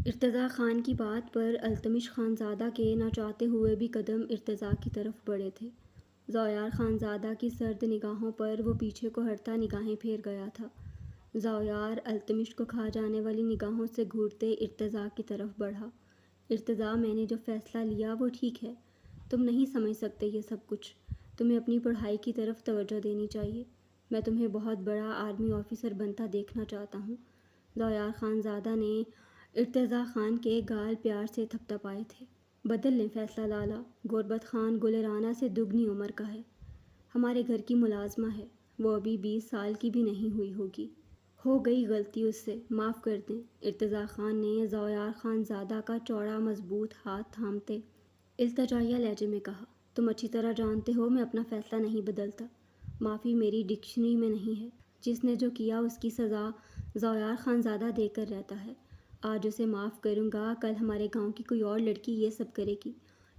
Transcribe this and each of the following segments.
ارتضیٰ خان کی بات پر التمش خانزادہ کے نہ چاہتے ہوئے بھی قدم ارتضیٰ کی طرف بڑھے تھے۔ ذوالفقار خانزادہ کی سرد نگاہوں پر وہ پیچھے کو ہٹتا نگاہیں پھیر گیا تھا۔ ذوالفقار التمش کو کھا جانے والی نگاہوں سے گھورتے ارتضیٰ کی طرف بڑھا۔ ارتضیٰ، میں نے جو فیصلہ لیا وہ ٹھیک ہے۔ تم نہیں سمجھ سکتے یہ سب کچھ۔ تمہیں اپنی پڑھائی کی طرف توجہ دینی چاہیے۔ میں تمہیں بہت بڑا آرمی آفیسر بنتا دیکھنا چاہتا ہوں۔ ذوالفقار خانزادہ نے ارتضیٰ خان کے گال پیار سے تھپتھپائے تھے۔ بدل لیں فیصلہ لالا۔ غربت خان گلرانہ سے دگنی عمر کا ہے۔ ہمارے گھر کی ملازمہ ہے۔ وہ ابھی 20 سال کی بھی نہیں ہوئی ہوگی۔ ہو گئی غلطی اس سے، معاف کر دیں۔ ارتضیٰ خان نے ذوالفقار خانزادہ کا چوڑا مضبوط ہاتھ تھامتے التجائیہ لہجے میں کہا، تم اچھی طرح جانتے ہو میں اپنا فیصلہ نہیں بدلتا۔ معافی میری ڈکشنری میں نہیں ہے۔ جس نے جو کیا اس کی سزا ذوالفقار خانزادہ دے کر رہتا ہے۔ آج اسے معاف کروں گا، کل ہمارے گاؤں کی کوئی اور لڑکی یہ سب کرے گی،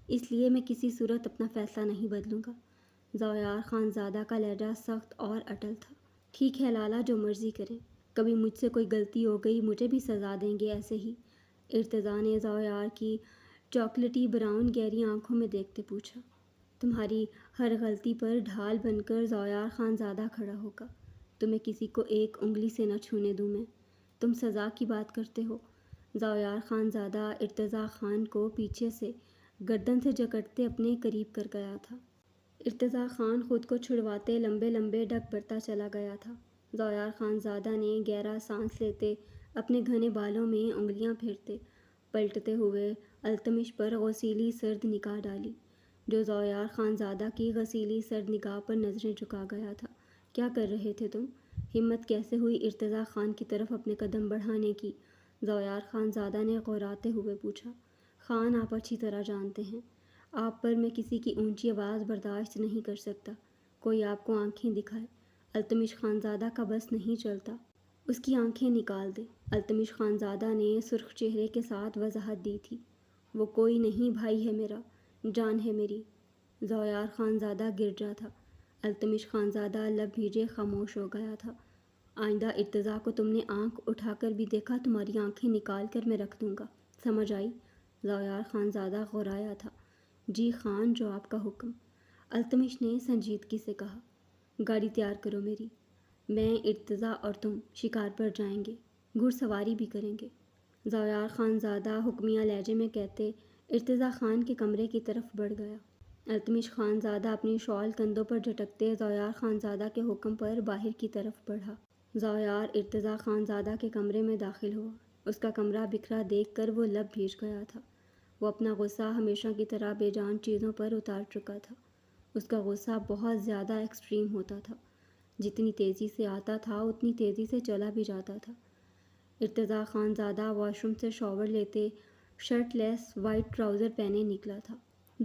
اس لیے میں کسی صورت اپنا فیصلہ نہیں بدلوں گا۔ ذوالفقار خانزادہ کا لہجہ سخت اور اٹل تھا۔ ٹھیک ہے لالا، جو مرضی کریں۔ کبھی مجھ سے کوئی غلطی ہو گئی مجھے بھی سزا دیں گے ایسے ہی؟ ارتضیٰ نے ذوالفقار کی چاکلیٹی براؤن گہری آنکھوں میں دیکھتے پوچھا۔ تمہاری ہر غلطی پر ڈھال بن کر ذوالفقار خانزادہ کھڑا ہوگا۔ تمہیں کسی کو ایک انگلی سے نہ چھونے دوں میں۔ تم سزا کی بات کرتے ہو؟ ذوالفقار خانزادہ ارتضیٰ خان کو پیچھے سے گردن سے جکڑتے اپنے قریب کر گیا تھا۔ ارتضیٰ خان خود کو چھڑواتے لمبے لمبے ڈگ بھرتا چلا گیا تھا۔ ذوالفقار خانزادہ نے گہرا سانس لیتے اپنے گھنے بالوں میں انگلیاں پھیرتے پلٹتے ہوئے التمش پر غسیلی سرد نگاہ ڈالی، جو ذوالفقار خانزادہ کی غسیلی سرد نگاہ پر نظریں جھکا گیا تھا۔ کیا کر رہے تھے تم؟ ہمت کیسے ہوئی ارتضیٰ خان کی طرف اپنے قدم بڑھانے کی؟ ذوالفقار خانزادہ نے غوراتے ہوئے پوچھا۔ خان، آپ اچھی طرح جانتے ہیں، آپ پر میں کسی کی اونچی آواز برداشت نہیں کر سکتا۔ کوئی آپ کو آنکھیں دکھائے، التمش خانزادہ کا بس نہیں چلتا۔ اس کی آنکھیں نکال دے۔ التمش خانزادہ نے سرخ چہرے کے ساتھ وضاحت دی تھی۔ وہ کوئی نہیں، بھائی ہے میرا، جان ہے میری۔ ذوالفقار خانزادہ گرجا تھا۔ التمش خانزادہ لب بھیجے خاموش ہو گیا تھا۔ آئندہ ارتضیٰ کو تم نے آنکھ اٹھا کر بھی دیکھا تمہاری آنکھیں نکال کر میں رکھ دوں گا، سمجھ آئی؟ ذوالفقار خانزادہ غورایا تھا۔ جی خان، جو آپ کا حکم۔ التمش نے سنجیدگی سے کہا۔ گاڑی تیار کرو میری۔ میں، ارتضیٰ اور تم شکار پر جائیں گے، گھڑ سواری بھی کریں گے، ذوالفقار خانزادہ حکمیہ لہجے میں کہتے ارتضیٰ خان کے کمرے کی طرف بڑھ گیا۔ التمش خانزادہ اپنی شال کندھوں پر جھٹکتے ذوالفقار خانزادہ کے حکم پر باہر کی طرف بڑھا۔ ذوالفقار ارتضیٰ خانزادہ کے کمرے میں داخل ہوا۔ اس کا کمرہ بکھرا دیکھ کر وہ لب بھیج گیا تھا۔ وہ اپنا غصہ ہمیشہ کی طرح بے جان چیزوں پر اتار چکا تھا۔ اس کا غصہ بہت زیادہ ایکسٹریم ہوتا تھا۔ جتنی تیزی سے آتا تھا اتنی تیزی سے چلا بھی جاتا تھا۔ ارتضیٰ خانزادہ واش روم سے شاور لیتے شرٹ لیس وائٹ ٹراؤزر پہنے نکلا تھا۔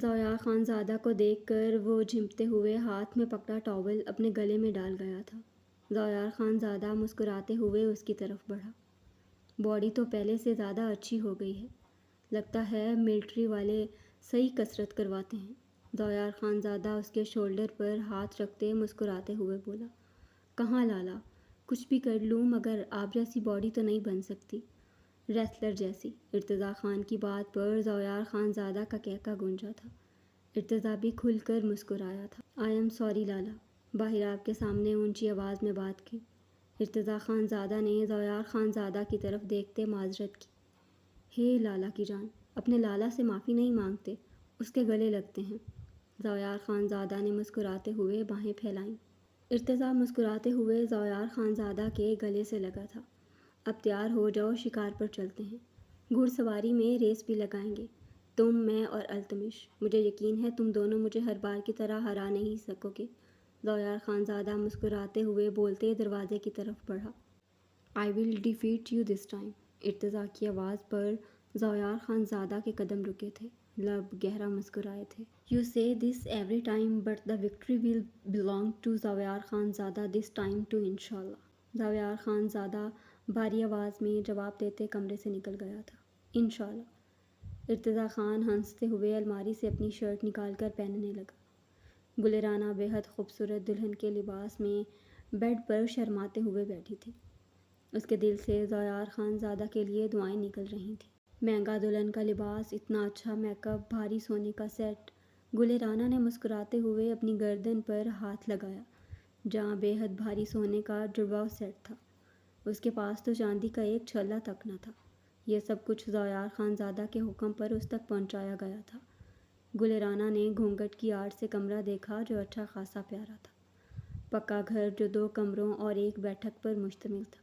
ذوالفقار خانزادہ کو دیکھ کر وہ جھمتے ہوئے ہاتھ میں پکڑا ٹاول اپنے گلے میں ڈال گیا تھا۔ ذوالفقار خانزادہ مسکراتے ہوئے اس کی طرف بڑھا۔ باڈی تو پہلے سے زیادہ اچھی ہو گئی ہے، لگتا ہے ملٹری والے صحیح کسرت کرواتے ہیں۔ ذوالفقار خانزادہ اس کے شولڈر پر ہاتھ رکھتے مسکراتے ہوئے بولا۔ کہاں لالا، کچھ بھی کر لوں مگر آپ جیسی باڈی تو نہیں بن سکتی، ریسلر جیسی۔ ارتضیٰ خان کی بات پر ذوالفقار خانزادہ کا کہکا گونجا تھا۔ ارتضیٰ بھی کھل کر مسکرایا تھا۔ آئی ایم سوری لالا، باہر آپ کے سامنے اونچی آواز میں بات کی۔ ارتضیٰ خانزادہ نے ذوالفقار خانزادہ کی طرف دیکھتے معذرت کی۔ ہے لالا کی جان، اپنے لالا سے معافی نہیں مانگتے، اس کے گلے لگتے ہیں۔ ذوالفقار خانزادہ نے مسکراتے ہوئے باہیں پھیلائیں۔ ارتضیٰ مسکراتے ہوئے ذوالفقار خانزادہ کے گلے سے لگا تھا۔ اب تیار ہو جاؤ، شکار پر چلتے ہیں، گھڑ سواری میں ریس بھی لگائیں گے، تم، میں اور التمش۔ مجھے یقین ہے تم دونوں مجھے ہر بار کی طرح ہرا نہیں سکو گے۔ ذوالفقار خانزادہ مسکراتے ہوئے بولتے دروازے کی طرف بڑھا۔ I will defeat you this time۔ Irtaza کی آواز پر ذوالفقار خانزادہ کے قدم رکے تھے، لب گہرا مسکرائے تھے۔ You say this every time but the victory will belong to Zulfiqar Khanzada this time too انشاءاللہ۔ ذوالفقار خانزادہ بھاری آواز میں جواب دیتے کمرے سے نکل گیا تھا۔ انشاءاللہ۔ ارتضیٰ خان ہنستے ہوئے الماری سے اپنی شرٹ نکال کر پہننے لگا۔ گلرانہ بے حد خوبصورت دلہن کے لباس میں بیڈ پر شرماتے ہوئے بیٹھی تھی۔ اس کے دل سے ذوالفقار خانزادہ کے لیے دعائیں نکل رہی تھیں۔ مہنگا دلہن کا لباس، اتنا اچھا میک اپ، بھاری سونے کا سیٹ۔ گل رانا نے مسکراتے ہوئے اپنی گردن پر ہاتھ لگایا جہاں بے حد بھاری سونے کا جڑواں سیٹ تھا۔ اس کے پاس تو چاندی کا ایک چھلا تک نہ تھا۔ یہ سب کچھ ضیاء خانزادہ کے حکم پر اس تک پہنچایا گیا تھا۔ گل رانا نے گھونگھٹ کی آڑ سے کمرہ دیکھا جو اچھا خاصا پیارا تھا۔ پکا گھر جو 2 کمروں اور ایک بیٹھک پر مشتمل تھا۔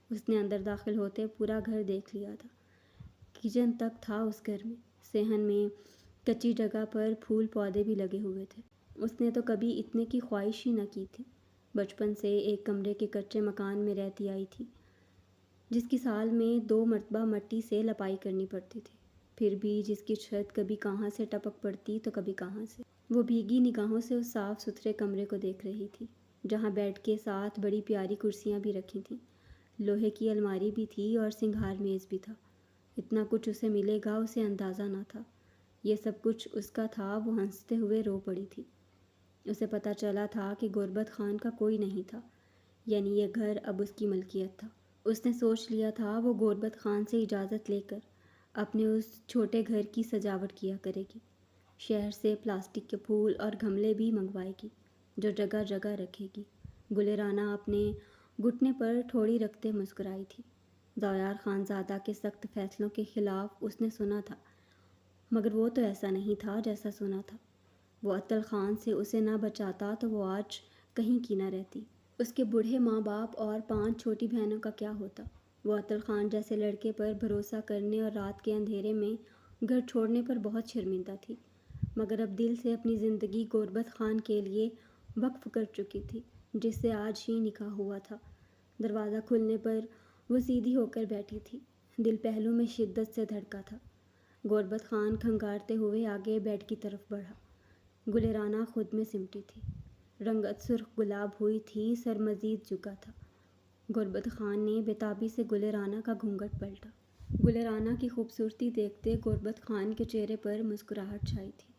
اس نے اندر داخل ہوتے پورا گھر دیکھ لیا تھا۔ کچن تک تھا اس گھر میں۔ صحن میں کچی جگہ پر پھول پودے بھی لگے ہوئے تھے۔ اس نے تو کبھی اتنے کی خواہش ہی نہ کی تھی۔ بچپن سے ایک کمرے کے کچے مکان میں رہتی آئی تھی جس کی سال میں 2 مرتبہ مٹی سے لپائی کرنی پڑتی تھی، پھر بھی جس کی چھت کبھی کہاں سے ٹپک پڑتی تو کبھی کہاں سے۔ وہ بھیگی نگاہوں سے اس صاف ستھرے کمرے کو دیکھ رہی تھی جہاں بیڈ کے ساتھ بڑی پیاری کرسیاں بھی رکھی تھیں، لوہے کی الماری بھی تھی اور سنگھار میز بھی تھا۔ اتنا کچھ اسے ملے گا اسے اندازہ نہ تھا۔ یہ سب کچھ اس کا تھا۔ وہ ہنستے ہوئے رو پڑی تھی۔ اسے پتہ چلا تھا کہ غربت خان کا کوئی نہیں تھا، یعنی یہ گھر اب اس کی ملکیت تھا۔ اس نے سوچ لیا تھا وہ غربت خان سے اجازت لے کر اپنے اس چھوٹے گھر کی سجاوٹ کیا کرے گی۔ شہر سے پلاسٹک کے پھول اور گملے بھی منگوائے گی جو جگہ جگہ رکھے گی۔ گل رانا اپنے گھٹنے پر ٹھوڑی رکھتے مسکرائی تھی۔ ضیاء خانزادہ کے سخت فیصلوں کے خلاف اس نے سنا تھا، مگر وہ تو ایسا نہیں تھا جیسا سنا تھا۔ وہ عطل خان سے اسے نہ بچاتا تو وہ آج کہیں کی نہ رہتی۔ اس کے بوڑھے ماں باپ اور 5 چھوٹی بہنوں کا کیا ہوتا؟ وہ عطل خان جیسے لڑکے پر بھروسہ کرنے اور رات کے اندھیرے میں گھر چھوڑنے پر بہت شرمندہ تھی، مگر اب دل سے اپنی زندگی غربت خان کے لیے وقف کر چکی تھی جس سے آج ہی نکاح ہوا تھا۔ دروازہ کھلنے پر وہ سیدھی ہو کر بیٹھی تھی۔ دل پہلو میں شدت سے دھڑکا تھا۔ غربت خان کھنگارتے ہوئے آگے بیڈ کی طرف بڑھا۔ گل رانا خود میں سمٹی تھی۔ رنگت سرخ گلاب ہوئی تھی، سر مزید جھکا تھا۔ غربت خان نے بےتابی سے گل رانا کا گھونگھٹ پلٹا۔ گل رانا کی خوبصورتی دیکھتے غربت خان کے چہرے پر مسکراہٹ چھائی تھی۔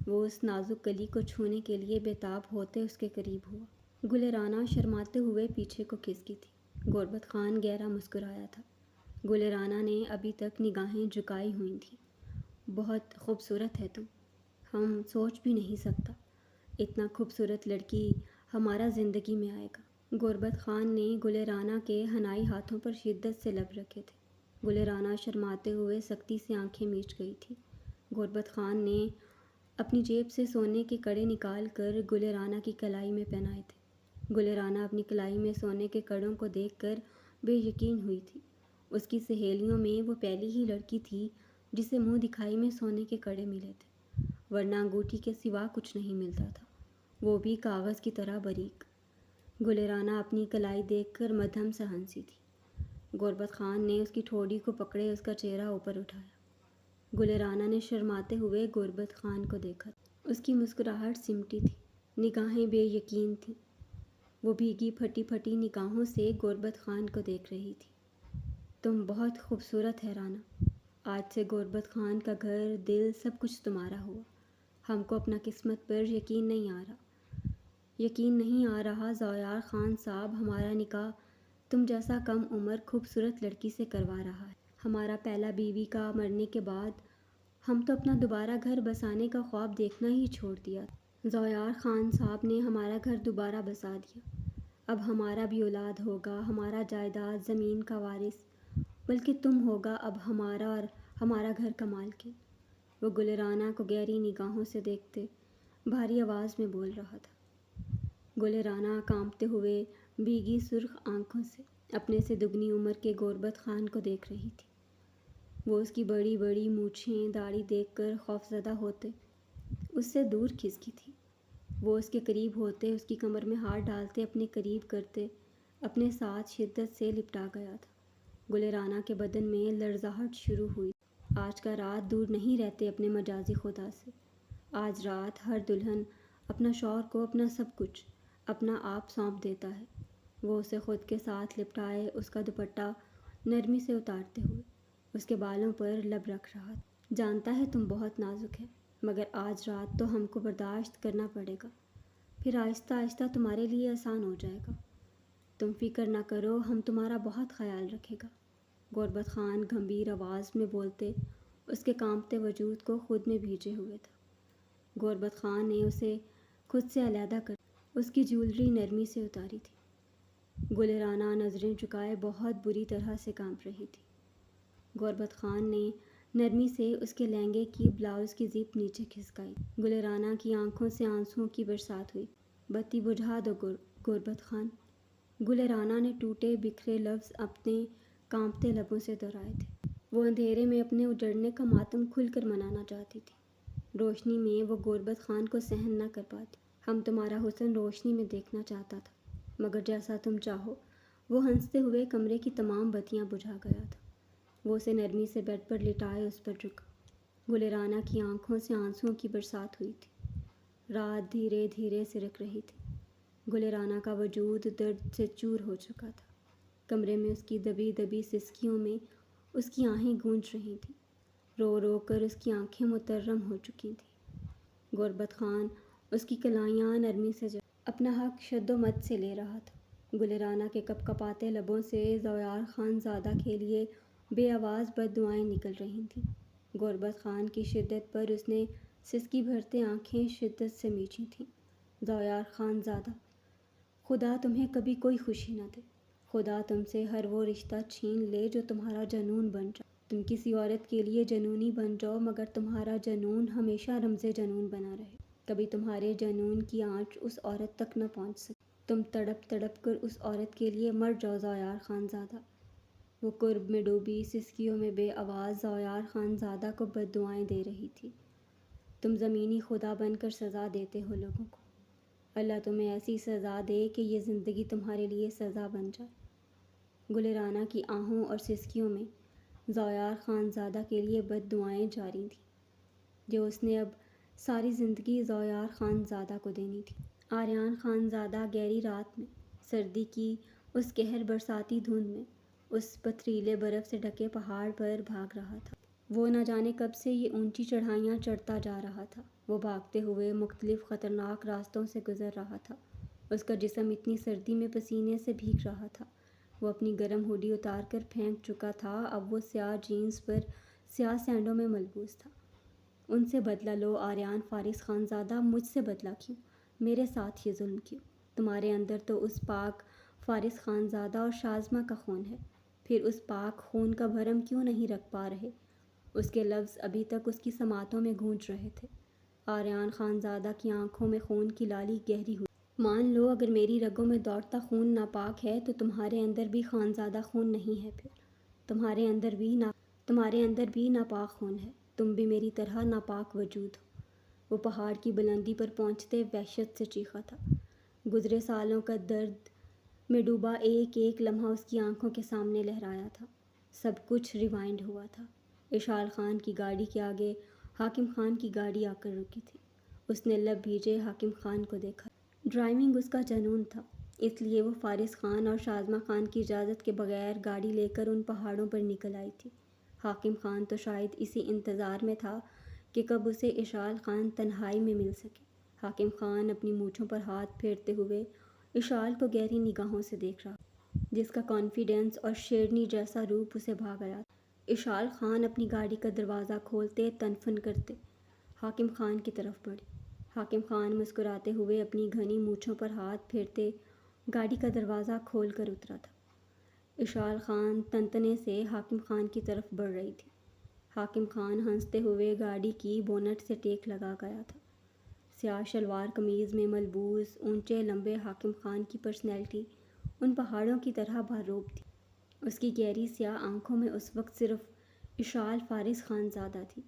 وہ اس نازک کلی کو چھونے کے لیے بےتاب ہوتے اس کے قریب ہوا۔ گل رانا شرماتے ہوئے پیچھے کو کھسکی تھی۔ غربت خان گہرا مسکرایا تھا۔ گل رانا نے ابھی تک نگاہیں جھکائی ہوئی تھیں۔ بہت خوبصورت ہے تم، ہم سوچ بھی نہیں سکتا اتنا خوبصورت لڑکی ہمارا زندگی میں آئے گا۔ غربت خان نے گل رانا کے حنائی ہاتھوں پر شدت سے لب رکھے تھے۔ گل رانا شرماتے ہوئے سختی سے آنکھیں میچ گئی تھی۔ غربت خان نے اپنی جیب سے سونے کے کڑے نکال کر گل رانا کی کلائی میں پہنائے تھے۔ گل رانا اپنی کلائی میں سونے کے کڑوں کو دیکھ کر بے یقین ہوئی تھی۔ اس کی سہیلیوں میں وہ پہلی ہی لڑکی تھی جسے منہ دکھائی میں سونے کے کڑے ملے تھے، ورنہ انگوٹھی کے سوا کچھ نہیں ملتا تھا، وہ بھی کاغذ کی طرح باریک۔ گل رانا اپنی کلائی دیکھ کر مدھم سا ہنسی تھی۔ غربت خان نے اس کی ٹھوڑی کو پکڑے اس کا چہرہ اوپر اٹھایا۔ گل رانا نے شرماتے ہوئے غربت خان کو دیکھا۔ اس کی مسکراہٹ سمٹی تھی، نگاہیں بے یقین تھیں۔ وہ بھیگی پھٹی پھٹی نگاہوں سے غربت خان کو دیکھ رہی تھی۔ تم بہت خوبصورت ہے رانا، آج سے غربت خان کا گھر، دل، سب کچھ تمہارا ہوا۔ ہم کو اپنا قسمت پر یقین نہیں آ رہا ضیاء خان صاحب، ہمارا نکاح تم جیسا کم عمر خوبصورت لڑکی سے کروا رہا ہے۔ ہمارا پہلا بیوی کا مرنے کے بعد ہم تو اپنا دوبارہ گھر بسانے کا خواب دیکھنا ہی چھوڑ دیا۔ ضیاء خان صاحب نے ہمارا گھر دوبارہ بسا دیا۔ اب ہمارا بھی اولاد ہوگا، ہمارا جائیداد زمین کا وارث، بلکہ تم ہوگا اب ہمارا اور ہمارا گھر کا مالکن۔ وہ گل رانا کو گہری نگاہوں سے دیکھتے بھاری آواز میں بول رہا تھا۔ گل رانا کانپتے ہوئے بھیگی سرخ آنکھوں سے اپنے سے دگنی عمر کے غربت خان کو دیکھ رہی تھی۔ وہ اس کی بڑی بڑی مونچھیں، داڑھی دیکھ کر خوفزدہ ہوتے اس سے دور کھسکی تھی۔ وہ اس کے قریب ہوتے، اس کی کمر میں ہاتھ ڈالتے، اپنے قریب کرتے اپنے ساتھ شدت سے لپٹا گیا تھا۔ گل رانا کے بدن میں لرزاہٹ شروع ہوئی۔ آج کا رات دور نہیں رہتے اپنے مجازی خدا سے۔ آج رات ہر دلہن اپنا شوہر کو اپنا سب کچھ، اپنا آپ سونپ دیتا ہے۔ وہ اسے خود کے ساتھ لپٹائے، اس کا دوپٹہ نرمی سے اتارتے ہوئے اس کے بالوں پر لب رکھ رہا تھا۔ جانتا ہے تم بہت نازک ہے، مگر آج رات تو ہم کو برداشت کرنا پڑے گا، پھر آہستہ آہستہ تمہارے لیے آسان ہو جائے گا۔ تم فکر نہ کرو، ہم تمہارا بہت خیال رکھے گا۔ غربت خان گھمبیر آواز میں بولتے اس کے کانپتے وجود کو خود میں بھیجے ہوئے تھا۔ غربت خان نے اسے خود سے علیحدہ کر اس کی جیولری نرمی سے اتاری تھی۔ گلرانہ نظریں جھکائے بہت بری طرح سے کانپ رہی تھی۔ غربت خان نے نرمی سے اس کے لہنگے کی بلاؤز کی زپ نیچے کھسکائی۔ گلرانہ کی آنکھوں سے آنسوؤں کی برسات ہوئی۔ بتی بجھا دو غربت خان۔ گلرانہ نے ٹوٹے بکھرے لفظ اپنے کانپتے لبوں سے دہرائے تھے۔ وہ اندھیرے میں اپنے اجڑنے کا ماتم کھل کر منانا چاہتی تھی۔ روشنی میں وہ غربت خان کو سہن نہ کر پاتی۔ ہم تمہارا حسن روشنی میں دیکھنا چاہتا تھا، مگر جیسا تم چاہو۔ وہ ہنستے ہوئے کمرے کی تمام بتیاں بجھا گیا تھا۔ وہ اسے نرمی سے بیڈ پر لٹائے اس پر جھکا۔ گلرانہ کی آنکھوں سے آنسوؤں کی برسات ہوئی تھی۔ رات دھیرے دھیرے سرک رہی تھی۔ گلرانہ کا وجود درد سے چور ہو چکا تھا۔ کمرے میں اس کی دبی دبی سسکیوں میں اس کی آہیں گونج رہی تھیں۔ رو رو کر اس کی آنکھیں مترم ہو چکی تھیں۔ غربت خان اس کی کلائیاں نرمی سے اپنا حق شد و مت سے لے رہا تھا۔ گلرانہ کے کپ کپاتے لبوں سے ذویار خان زادہ کے لیے بے آواز بد دعائیں نکل رہی تھیں۔ غربت خان کی شدت پر اس نے سسکی بھرتے آنکھیں شدت سے میچی تھیں۔ ذویار خان زادہ، خدا تمہیں کبھی کوئی خوشی نہ دے۔ خدا تم سے ہر وہ رشتہ چھین لے جو تمہارا جنون بن جائے۔ تم کسی عورت کے لیے جنونی بن جاؤ، مگر تمہارا جنون ہمیشہ رمز جنون بنا رہے۔ کبھی تمہارے جنون کی آنچ اس عورت تک نہ پہنچ سکے۔ تم تڑپ تڑپ کر اس عورت کے لیے مر جاؤ ذویار خان زادہ۔ وہ قرب میں ڈوبی سسکیوں میں بے آواز ذویار خان زادہ کو بد دعائیں دے رہی تھی۔ تم زمینی خدا بن کر سزا دیتے ہو لوگوں کو۔ اللہ تمہیں ایسی سزا دے کہ یہ زندگی تمہارے لیے سزا بن جائے۔ گلرانہ کی آہوں اور سسکیوں میں ذویار خان زادہ کے لیے بد دعائیں جاری تھیں، جو اس نے اب ساری زندگی ذویار خان زادہ کو دینی تھی۔ آریان خان زادہ گہری رات میں، سردی کی اس قہر برساتی دھند میں، اس پتھریلے برف سے ڈھکے پہاڑ پر بھاگ رہا تھا۔ وہ نہ جانے کب سے یہ اونچی چڑھائیاں چڑھتا جا رہا تھا۔ وہ بھاگتے ہوئے مختلف خطرناک راستوں سے گزر رہا تھا۔ اس کا جسم اتنی سردی میں پسینے سے بھیگ رہا تھا۔ وہ اپنی گرم ہوڈی اتار کر پھینک چکا تھا۔ اب وہ سیاہ جینس پر سیاہ سینڈوں میں ملبوس تھا۔ ان سے بدلہ لو آریان فارس خان زادہ، مجھ سے بدلہ کیوں؟ میرے ساتھ یہ ظلم کیوں؟ تمہارے اندر تو اس پاک فارس خان زادہ اور شازمہ کا خون ہے، پھر اس پاک خون کا بھرم کیوں نہیں رکھ پا رہے؟ اس کے لفظ ابھی تک اس کی سماعتوں میں گونج رہے تھے۔ آریان خان زادہ کی آنکھوں میں خون کی لالی گہری ہوئی۔ مان لو اگر میری رگوں میں دوڑتا خون ناپاک ہے تو تمہارے اندر بھی خان زادہ خون نہیں ہے، پھر تمہارے اندر بھی ناپاک خون ہے۔ تم بھی میری طرح ناپاک وجود ہو۔ وہ پہاڑ کی بلندی پر پہنچتے وحشت سے چیخا تھا۔ گزرے سالوں کا درد میں ڈوبا ایک ایک لمحہ اس کی آنکھوں کے سامنے لہرایا تھا۔ سب کچھ ریوائنڈ ہوا تھا۔ اشال خان کی گاڑی کے آگے حاکم خان کی گاڑی آ کر رکی تھی۔ اس نے لب بھیجے حاکم خان کو دیکھا۔ ڈرائیونگ اس کا جنون تھا، اس لیے وہ فارس خان اور شازمہ خان کی اجازت کے بغیر گاڑی لے کر ان پہاڑوں پر نکل آئی تھی۔ حاکم خان تو شاید اسی انتظار میں تھا کہ کب اسے اشال خان تنہائی میں مل سکے۔ حاکم خان اپنی مونچھوں پر ہاتھ پھیرتے ہوئے اشال کو گہری نگاہوں سے دیکھ رہا، جس کا کانفیڈنس اور شیرنی جیسا روپ اسے بھا گیا تھا۔ اشال خان اپنی گاڑی کا دروازہ کھولتے تنفن کرتے حاکم خان کی طرف بڑھی۔ حاکم خان مسکراتے ہوئے اپنی گھنی مونچھوں پر ہاتھ پھیرتے گاڑی کا دروازہ کھول کر اترا تھا۔ اشال خان تنتنے سے حاکم خان کی طرف بڑھ رہی تھی۔ حاکم خان ہنستے ہوئے گاڑی کی بونٹ سے ٹیک لگا گیا تھا۔ سیاہ شلوار قمیض میں ملبوس اونچے لمبے حاکم خان کی پرسنالٹی ان پہاڑوں کی طرح بھرپور تھی۔ اس کی گہری سیاہ آنکھوں میں اس وقت صرف اشال فارس خان زادہ تھی۔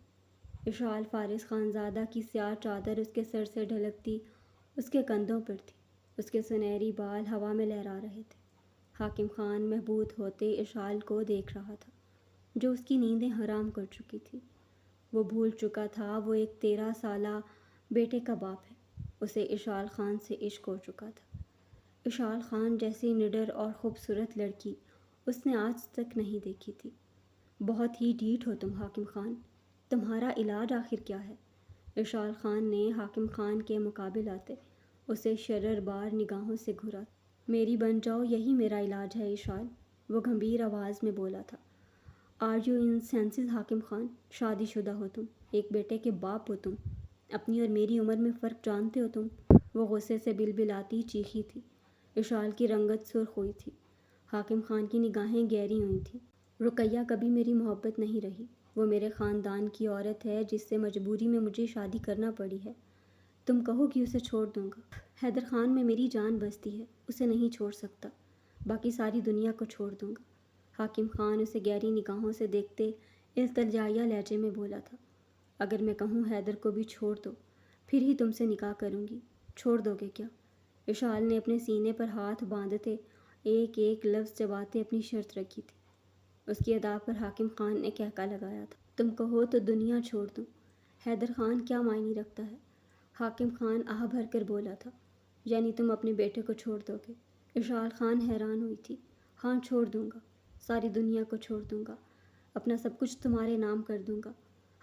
اشال فارس خان زادہ کی سیاہ چادر اس کے سر سے ڈھلکتی اس کے کندھوں پر تھی۔ اس کے سنہری بال ہوا میں لہرا رہے تھے۔ حاکم خان محبوط ہوتے اشال کو دیکھ رہا تھا، جو اس کی نیندیں حرام کر چکی تھی۔ وہ بھول چکا تھا وہ ایک 13 سالہ بیٹے کا باپ ہے۔ اسے اشال خان سے عشق ہو چکا تھا۔ اشال خان جیسی نڈر اور خوبصورت لڑکی اس نے آج تک نہیں دیکھی تھی۔ بہت ہی ڈھیٹ ہو تم حاکم خان، تمہارا علاج آخر کیا ہے؟ اشال خان نے حاکم خان کے مقابل آتے اسے شرر بار نگاہوں سے گھورا۔ میری بن جاؤ، یہی میرا علاج ہے اشال، وہ گھمبیر آواز میں بولا تھا۔ آر یو ان سینسز حاکم خان؟ شادی شدہ ہو تم، ایک بیٹے کے باپ ہو تم، اپنی اور میری عمر میں فرق جانتے ہو تم؟ وہ غصے سے بلبلاتی چیخی تھی۔ اشال کی رنگت سرخ ہوئی تھی، حاکم خان کی نگاہیں گہری ہوئی تھیں۔ رقیہ کبھی میری محبت نہیں رہی، وہ میرے خاندان کی عورت ہے جس سے مجبوری میں مجھے شادی کرنا پڑی ہے۔ تم کہو کہ اسے چھوڑ دوں گا؟ حیدر خان میں میری جان بستی ہے، اسے نہیں چھوڑ سکتا، باقی ساری دنیا کو چھوڑ دوں گا۔ حاکم خان اسے گہری نگاہوں سے دیکھتے التجائیہ لہجے میں بولا تھا، اگر میں کہوں حیدر کو بھی چھوڑ دو، پھر ہی تم سے نکاح کروں گی، چھوڑ دو گے کیا؟ اشال نے اپنے سینے پر ہاتھ باندھتے ایک ایک لفظ چباتے اپنی شرط رکھی تھی۔ اس کی ادا پر حاکم خان نے کہکا لگایا تھا، تم کہو تو دنیا چھوڑ دوں؟ حیدر خان کیا معنی رکھتا ہے؟ حاکم خان آہ بھر کر بولا تھا، یعنی تم اپنے بیٹے کو چھوڑ دو گے؟ اشال خان حیران ہوئی تھی۔ ہاں چھوڑ دوں گا، ساری دنیا کو چھوڑ دوں گا، اپنا سب کچھ تمہارے نام کر دوں گا،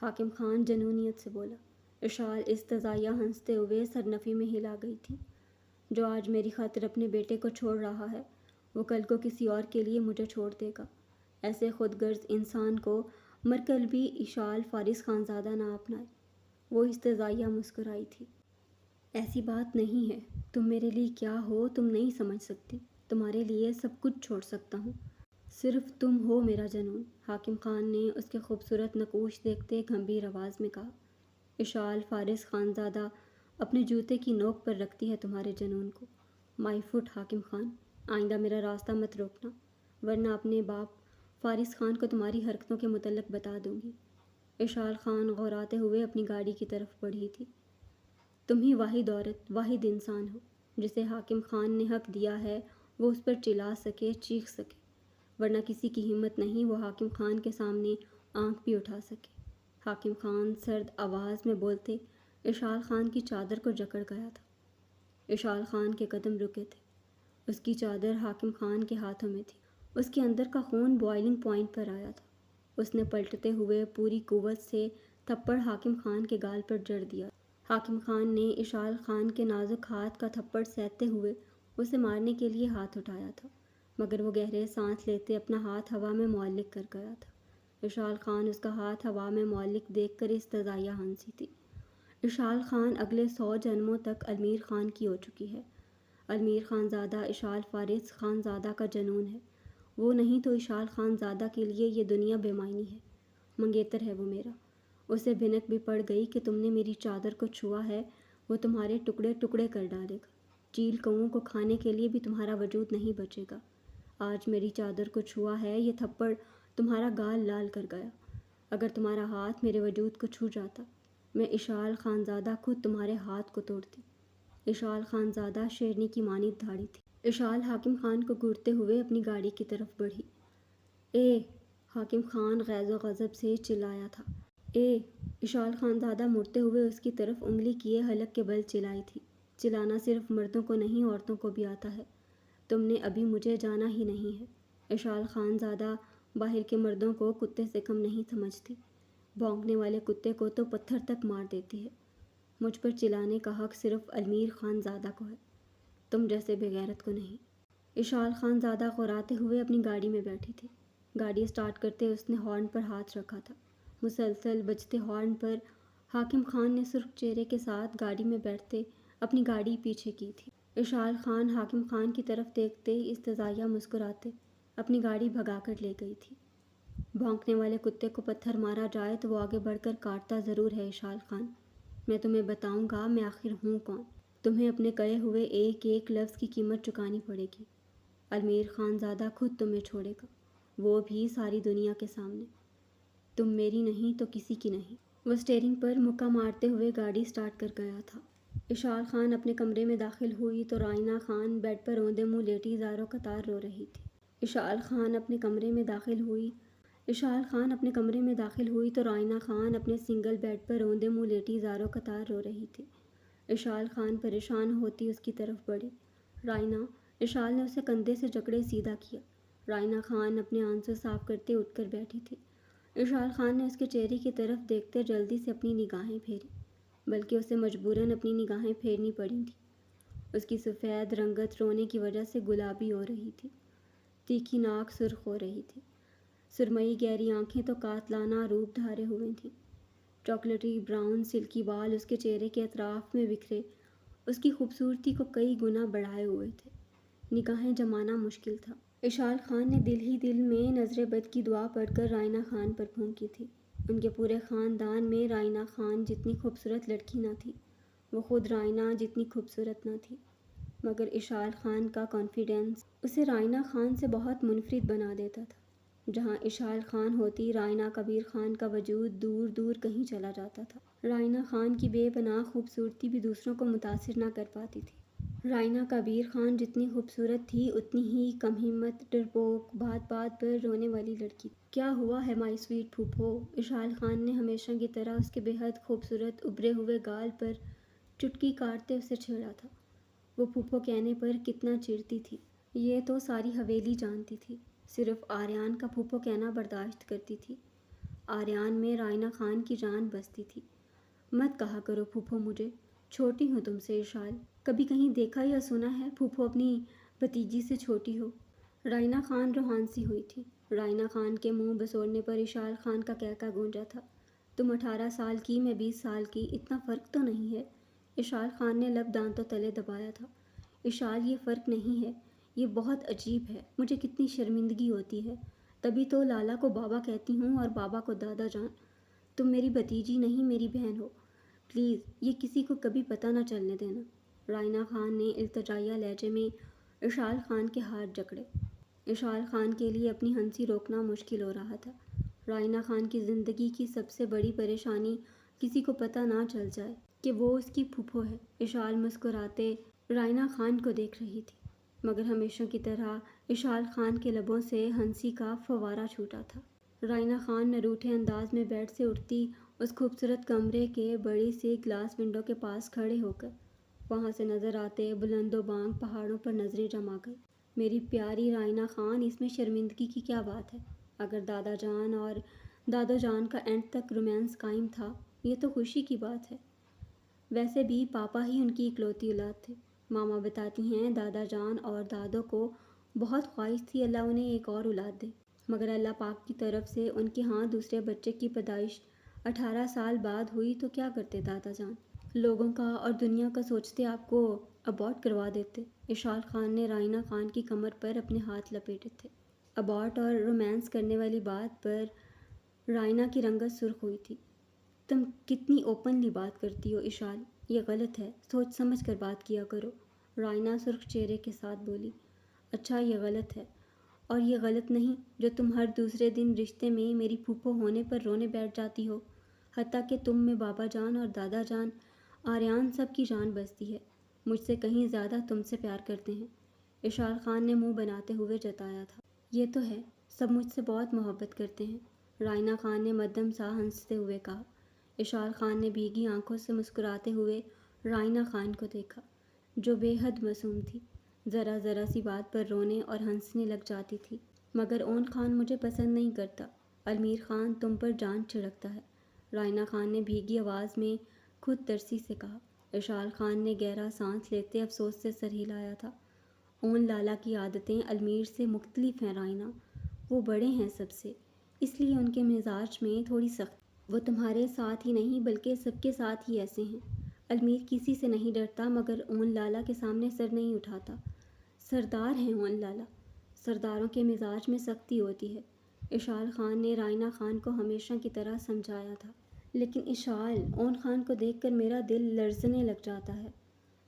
حاکم خان جنونیت سے بولا۔ اشال استزائیہ ہنستے ہوئے سرنفی میں ہلا گئی تھی۔ جو آج میری خاطر اپنے بیٹے کو چھوڑ رہا ہے، وہ کل کو کسی اور کے لیے مجھے چھوڑ دے گا۔ ایسے خود غرض انسان کو مرکل بھی اشال فارس خانزادہ نہ اپنائے۔ وہ استزائیہ مسکرائی تھی۔ ایسی بات نہیں ہے، تم میرے لیے کیا ہو تم نہیں سمجھ سکتی، تمہارے لیے سب کچھ چھوڑ سکتا ہوں، صرف تم ہو میرا جنون۔ حاکم خان نے اس کے خوبصورت نقوش دیکھتے گھمبیر آواز میں کہا، اشال فارس خانزادہ اپنے جوتے کی نوک پر رکھتی ہے تمہارے جنون کو۔ مائی فٹ حاکم خان، آئندہ میرا راستہ مت روکنا، ورنہ اپنے باپ فارس خان کو تمہاری حرکتوں کے متعلق بتا دوں گی۔ اشال خان غوراتے ہوئے اپنی گاڑی کی طرف بڑھی تھی۔ تم ہی واحد عورت، واحد انسان ہو جسے حاکم خان نے حق دیا ہے وہ اس پر چلا سکے، چیخ سکے، ورنہ کسی کی ہمت نہیں وہ حاکم خان کے سامنے آنکھ بھی اٹھا سکے۔ حاکم خان سرد آواز میں بولتے اشال خان کی چادر کو جکڑ گیا تھا۔ اشال خان کے قدم رکے تھے، اس کی چادر حاکم خان کے ہاتھوں میں تھی، اس کے اندر کا خون بوائلنگ پوائنٹ پر آیا تھا۔ اس نے پلٹتے ہوئے پوری قوت سے تھپڑ حاکم خان کے گال پر جڑ دیا۔ حاکم خان نے اشال خان کے نازک ہاتھ کا تھپڑ سہتے ہوئے اسے مارنے کے لیے ہاتھ اٹھایا تھا، مگر وہ گہرے سانس لیتے اپنا ہاتھ ہوا میں معلق کر گیا تھا۔ اشال خان اس کا ہاتھ ہوا میں معلق دیکھ کر استزائیہ ہنسی تھی۔ اشال خان اگلے 100 جنموں تک المیر خان کی ہو چکی ہے۔ المیر خانزادہ اشال فارس خانزادہ کا جنون ہے، وہ نہیں تو اشال خانزادہ کے لیے یہ دنیا بے معنی ہے، منگیتر ہے وہ میرا۔ اسے بھنک بھی پڑ گئی کہ تم نے میری چادر کو چھوا ہے، وہ تمہارے ٹکڑے ٹکڑے کر ڈالے گا، چیل کوؤں کو کھانے کے لیے بھی تمہارا وجود نہیں بچے گا۔ آج میری چادر کو چھوا ہے، یہ تھپڑ تمہارا گال لال کر گیا، اگر تمہارا ہاتھ میرے وجود کو چھو جاتا، میں اشال خانزادہ خود تمہارے ہاتھ کو توڑتی۔ اشال خانزادہ شیرنی کی مانند دھاڑی تھی۔ اشال حاکم خان کو گھورتے ہوئے اپنی گاڑی کی طرف بڑھی۔ اے! حاکم خان غیظ و غضب سے چلایا تھا۔ اے! اشال خانزادہ مڑتے ہوئے اس کی طرف انگلی کیے حلق کے بل چلائی تھی۔ چلانا صرف مردوں کو نہیں عورتوں کو بھی آتا ہے، تم نے ابھی مجھے جانا ہی نہیں ہے۔ اشال خانزادہ باہر کے مردوں کو کتے سے کم نہیں سمجھتی، بھونکنے والے کتے کو تو پتھر تک مار دیتی ہے۔ مجھ پر چلانے کا حق صرف المیر خانزادہ کو ہے، تم جیسے بے غیرت کو نہیں۔ اشال خانزادہ غراتے ہوئے اپنی گاڑی میں بیٹھی تھی۔ گاڑی سٹارٹ کرتے اس نے ہارن پر ہاتھ رکھا تھا۔ مسلسل بجتے ہارن پر حاکم خان نے سرخ چہرے کے ساتھ گاڑی میں بیٹھتے اپنی گاڑی پیچھے کی تھی۔ اشال خان حاکم خان کی طرف دیکھتے استزائیہ مسکراتے اپنی گاڑی بھگا کر لے گئی تھی۔ بھونکنے والے کتے کو پتھر مارا جائے تو وہ آگے بڑھ کر کاٹتا ضرور ہے اشال خان، میں تمہیں بتاؤں گا میں آخر ہوں کون، تمہیں اپنے کہے ہوئے ایک ایک لفظ کی قیمت چکانی پڑے گی۔ المیر خانزادہ خود تمہیں چھوڑے گا، وہ بھی ساری دنیا کے سامنے، تم میری نہیں تو کسی کی نہیں۔ وہ اسٹیئرنگ پر مکہ مارتے ہوئے گاڑی سٹارٹ کر گیا تھا۔ اشال خان اپنے کمرے میں داخل ہوئی تو رائنا خان بیڈ پر روندے منہ لیٹی زاروں قطار رو رہی تھی۔ اشال خان اپنے کمرے میں داخل ہوئی تو رائنا خان اپنے سنگل بیڈ پر روندے منہ لیٹی زاروں قطار رو رہی تھی۔ اشال خان پریشان ہوتی اس کی طرف بڑھی۔ رائنا! اشال نے اسے کندھے سے جکڑے سیدھا کیا۔ رائنا خان اپنے آنسو صاف کرتے اٹھ کر بیٹھی تھی۔ اشال خان نے اس کے چہرے کی طرف دیکھتے جلدی سے اپنی نگاہیں پھیری، بلکہ اسے مجبوراً اپنی نگاہیں پھیرنی پڑی تھیں۔ اس کی سفید رنگت رونے کی وجہ سے گلابی ہو رہی تھی، تیکھی ناک سرخ ہو رہی تھی۔ سرمئی گہری آنکھیں تو قاتلانہ روپ دھارے ہوئے تھیں۔ چاکلیٹی براؤن سلکی بال اس کے چہرے کے اطراف میں بکھرے اس کی خوبصورتی کو کئی گنا بڑھائے ہوئے تھے۔ نگاہیں جمانا مشکل تھا۔ اشال خان نے دل ہی دل میں نظر بد کی دعا پڑھ کر رائنا خان پر پھونکی تھی۔ ان کے پورے خاندان میں رائنا خان جتنی خوبصورت لڑکی نہ تھی، وہ خود رائنا جتنی خوبصورت نہ تھی، مگر اشال خان کا کانفیڈنس اسے رائنا خان سے بہت منفرد بنا دیتا تھا۔ جہاں اشال خان ہوتی، رائنا کبیر خان کا وجود دور دور کہیں چلا جاتا تھا۔ رائنا خان کی بے پناہ خوبصورتی بھی دوسروں کو متاثر نہ کر پاتی تھی۔ رائنا کبیر خان جتنی خوبصورت تھی، اتنی ہی کم ہمت، ڈرپوک، بات بات پر رونے والی لڑکی تھی۔ کیا ہوا ہے مائی سویٹ پھوپھو؟ اشال خان نے ہمیشہ کی طرح اس کے بے حد خوبصورت ابھرے ہوئے گال پر چٹکی کاٹتے اسے چھیڑا تھا۔ وہ پھوپھو کہنے پر کتنا چڑھتی تھی، یہ تو ساری حویلی جانتی تھی۔ صرف آریان کا پھوپھو کہنا برداشت کرتی تھی۔ آریان میں رائنا خان کی جان بستی تھی۔ مت کہا کرو پھوپھو مجھے، چھوٹی ہوں تم سے اشال۔ کبھی کہیں دیکھا یا سنا ہے پھوپھو اپنی بھتیجی سے چھوٹی ہو؟ رائنا خان روحان سی ہوئی تھی۔ رائنا خان کے منہ بسوڑنے پر اشال خان کا کہکا گونجا تھا۔ تم 18 سال کی، میں 20 سال کی، اتنا فرق تو نہیں ہے؟ اشال خان نے لب دانتوں تلے دبایا تھا۔ اشال، یہ فرق نہیں ہے، یہ بہت عجیب ہے، مجھے کتنی شرمندگی ہوتی ہے، تبھی تو لالا کو بابا کہتی ہوں اور بابا کو دادا جان۔ تم میری بھتیجی نہیں، میری بہن ہو، پلیز یہ کسی کو کبھی پتہ نہ چلنے دینا۔ رائنا خان نے التجائیہ لہجے میں اشال خان کے ہاتھ جکڑے۔ اشال خان کے لیے اپنی ہنسی روکنا مشکل ہو رہا تھا۔ رائنا خان کی زندگی کی سب سے بڑی پریشانی کسی کو پتہ نہ چل جائے کہ وہ اس کی پھوپھو ہے۔ اشال مسکراتے رائنا خان کو دیکھ رہی تھی، مگر ہمیشہ کی طرح اشال خان کے لبوں سے ہنسی کا فوارہ چھوٹا تھا۔ رائنا خان نے روٹھے انداز میں بیڈ سے اٹھتی اس خوبصورت کمرے کے بڑی سی گلاس ونڈو کے پاس کھڑے ہو کر وہاں سے نظر آتے بلند و بانگ پہاڑوں پر نظریں جما گئی۔ میری پیاری رائنا خان، اس میں شرمندگی کی کیا بات ہے؟ اگر دادا جان اور دادو جان کا اینڈ تک رومانس قائم تھا، یہ تو خوشی کی بات ہے۔ ویسے بھی پاپا ہی ان کی اکلوتی اولاد تھے۔ ماما بتاتی ہیں دادا جان اور دادو کو بہت خواہش تھی اللہ انہیں ایک اور اولاد دے، مگر اللہ پاک کی طرف سے ان کے ہاں دوسرے بچے کی پیدائش 18 سال بعد ہوئی تو کیا کرتے دادا جان؟ لوگوں کا اور دنیا کا سوچتے آپ کو ابارٹ کروا دیتے۔ اشال خان نے رائنا خان کی کمر پر اپنے ہاتھ لپیٹے تھے۔ ابارٹ اور رومانس کرنے والی بات پر رائنا کی رنگت سرخ ہوئی تھی۔ تم کتنی اوپنلی بات کرتی ہو اشال، یہ غلط ہے، سوچ سمجھ کر بات کیا کرو۔ رائنا سرخ چہرے کے ساتھ بولی۔ اچھا، یہ غلط ہے، اور یہ غلط نہیں جو تم ہر دوسرے دن رشتے میں میری پھوپھو ہونے پر رونے بیٹھ جاتی ہو، حتیٰ کہ تم میں بابا جان اور دادا جان، آریان سب کی جان بستی ہے، مجھ سے کہیں زیادہ تم سے پیار کرتے ہیں۔ اشال خان نے منہ بناتے ہوئے جتایا تھا۔ یہ تو ہے، سب مجھ سے بہت محبت کرتے ہیں، رائنا خان نے مدھم سا ہنستے ہوئے کہا۔ اشال خان نے بھیگی آنکھوں سے مسکراتے ہوئے رائنا خان کو دیکھا، جو بے حد معصوم تھی، ذرا ذرا سی بات پر رونے اور ہنسنے لگ جاتی تھی۔ مگر اون خان مجھے پسند نہیں کرتا، المیر خان تم پر جان چھڑکتا ہے، رائنا خان نے بھیگی آواز میں خود ترسی سے کہا۔ اشال خان نے گہرا سانس لیتے افسوس سے سر ہلایا تھا۔ اون لالا کی عادتیں المیر سے مختلف ہیں رائنا، وہ بڑے ہیں سب سے، اس لیے ان کے مزاج میں تھوڑی سختی۔ وہ تمہارے ساتھ ہی نہیں بلکہ سب کے ساتھ ہی ایسے ہیں۔ المیر کسی سے نہیں ڈرتا، مگر اون لالا کے سامنے سر نہیں اٹھاتا۔ سردار ہیں اون لالا، سرداروں کے مزاج میں سختی ہوتی ہے، اشال خان نے رائنا خان کو ہمیشہ کی طرح سمجھایا تھا۔ لیکن اشال، اون خان کو دیکھ کر میرا دل لرزنے لگ جاتا ہے،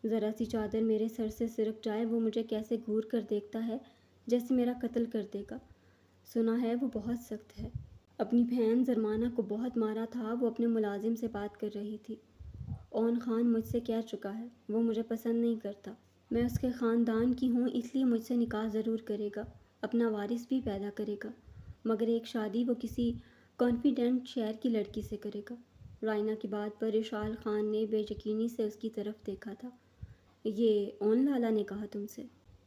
ذرا سی چادر میرے سر سے سرک جائے وہ مجھے کیسے گھور کر دیکھتا ہے جیسے میرا قتل کر دے گا۔ سنا ہے وہ بہت سخت ہے، اپنی بہن زرمانہ کو بہت مارا تھا، وہ اپنے ملازم سے بات کر رہی تھی۔ اون خان مجھ سے کہہ چکا ہے وہ مجھے پسند نہیں کرتا، میں اس کے خاندان کی ہوں اس لیے مجھ سے نکاح ضرور کرے گا، اپنا وارث بھی پیدا کرے گا، مگر ایک شادی وہ کسی کانفیڈنٹ شہر کی لڑکی سے کرے گا۔ رائنا کی بات پر اشال خان نے بے یقینی سے اس کی طرف دیکھا تھا۔ یہ اون لالا نے کہا تم سے؟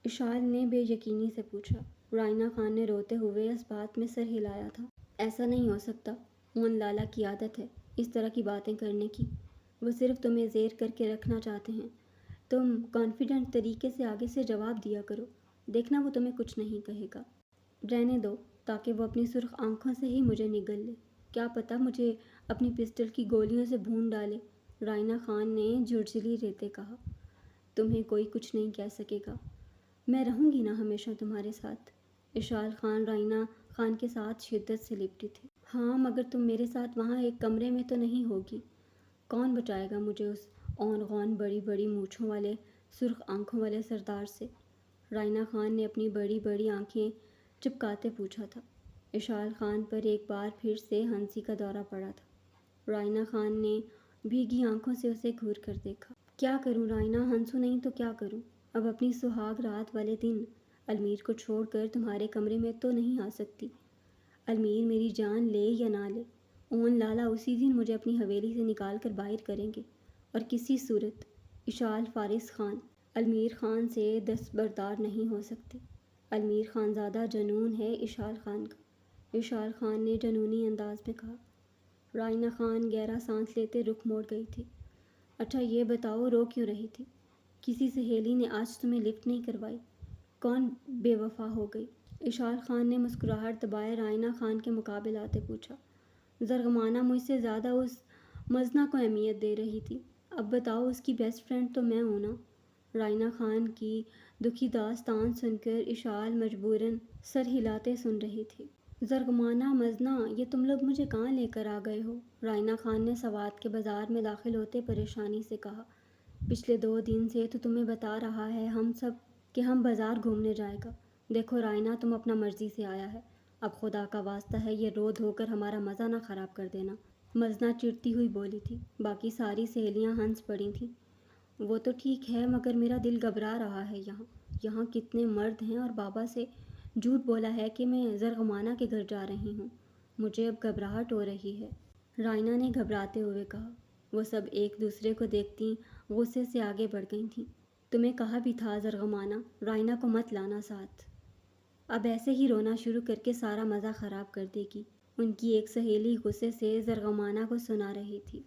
اشال نے بے یقینی سے پوچھا۔ رائنا خان نے روتے ہوئے اس بات میں سر ہلایا تھا۔ ایسا نہیں ہو سکتا، اون لالا کی عادت ہے اس طرح کی باتیں کرنے کی، وہ صرف تمہیں زیر کر کے رکھنا چاہتے ہیں، تم کانفیڈنٹ طریقے سے آگے سے جواب دیا کرو، دیکھنا وہ تمہیں کچھ نہیں کہے گا۔ رہنے دو، تاکہ وہ اپنی سرخ آنکھوں سے ہی مجھے نگل لے۔ کیا پتہ مجھے اپنی پسٹل کی گولیوں سے بھون ڈالے۔ رائنا خان نے جھرجھلی لیتے کہا۔ تمہیں کوئی کچھ نہیں کہہ سکے گا، میں رہوں گی نا ہمیشہ تمہارے ساتھ۔ اشال خان رائنا خان کے ساتھ شدت سے لپٹی تھی۔ ہاں، مگر تم میرے ساتھ وہاں ایک کمرے میں تو نہیں ہوگی۔ کون بچائے گا مجھے اس اون غون بڑی بڑی مونچھوں والے سرخ آنکھوں والے سردار سے؟ رائنا خان نے اپنی بڑی بڑی آنکھیں چپکاتے پوچھا تھا۔ اشال خان پر ایک بار پھر سے ہنسی کا دورہ پڑا تھا۔ رائنا خان نے بھیگی آنکھوں سے اسے گھور کر دیکھا۔ کیا کروں رائنا، ہنسوں نہیں تو کیا کروں؟ اب اپنی سہاگ رات والے دن المیر کو چھوڑ کر تمہارے کمرے میں تو نہیں آ سکتی۔ المیر میری جان لے یا نہ لے، اون لالا اسی دن مجھے اپنی حویلی سے نکال کر باہر کریں گے، اور کسی صورت اشال فارس خان المیر خان سے دستبردار نہیں ہو سکتے۔ المیر خانزادہ جنون ہے اشال خان کا، اشال خان نے جنونی انداز میں کہا۔ رائنا خان گہرا سانس لیتے رخ موڑ گئی تھی۔ اچھا یہ بتاؤ، رو کیوں رہی تھی؟ کسی سہیلی نے آج تمہیں لفٹ نہیں کروائی؟ کون بے وفا ہو گئی؟ اشال خان نے مسکراہٹ دبائے رائنا خان کے مقابل آتے پوچھا۔ زرغمانہ مجھ سے زیادہ اس مزنہ کو اہمیت دے رہی تھی۔ اب بتاؤ، اس کی بیسٹ فرینڈ تو میں ہوں نا۔ رائنا خان کی دکھی داستان سن کر اشال مجبوراً سر ہلاتے سن رہی تھی۔ زرغمانہ، مزنہ، یہ تم لوگ مجھے کہاں لے کر آ گئے ہو؟ رائنا خان نے سوات کے بازار میں داخل ہوتے پریشانی سے کہا۔ پچھلے 2 دن سے تو تمہیں بتا رہا ہے ہم سب کہ ہم بازار گھومنے جائے گا۔ دیکھو رائنا، تم اپنا مرضی سے آیا ہے، اب خدا کا واسطہ ہے یہ رو دھو کر ہمارا مزہ نہ خراب کر دینا۔ مزنہ چڑھتی ہوئی بولی تھی۔ باقی ساری سہیلیاں ہنس پڑی تھیں۔ وہ تو ٹھیک ہے، مگر میرا دل گھبرا رہا ہے یہاں کتنے مرد ہیں، اور بابا سے جھوٹ بولا ہے کہ میں زرغمانہ کے گھر جا رہی ہوں۔ مجھے اب گھبراہٹ ہو رہی ہے، رائنا نے گھبراتے ہوئے کہا۔ وہ سب ایک دوسرے کو دیکھتی غصے سے آگے بڑھ گئی تھیں۔ تمہیں کہا بھی تھا زرغمانہ، رائنا کو مت لانا ساتھ، اب ایسے ہی رونا شروع کر کے سارا مزہ خراب کر دے گی، ان کی ایک سہیلی غصے سے زرغمانہ کو سنا رہی تھی۔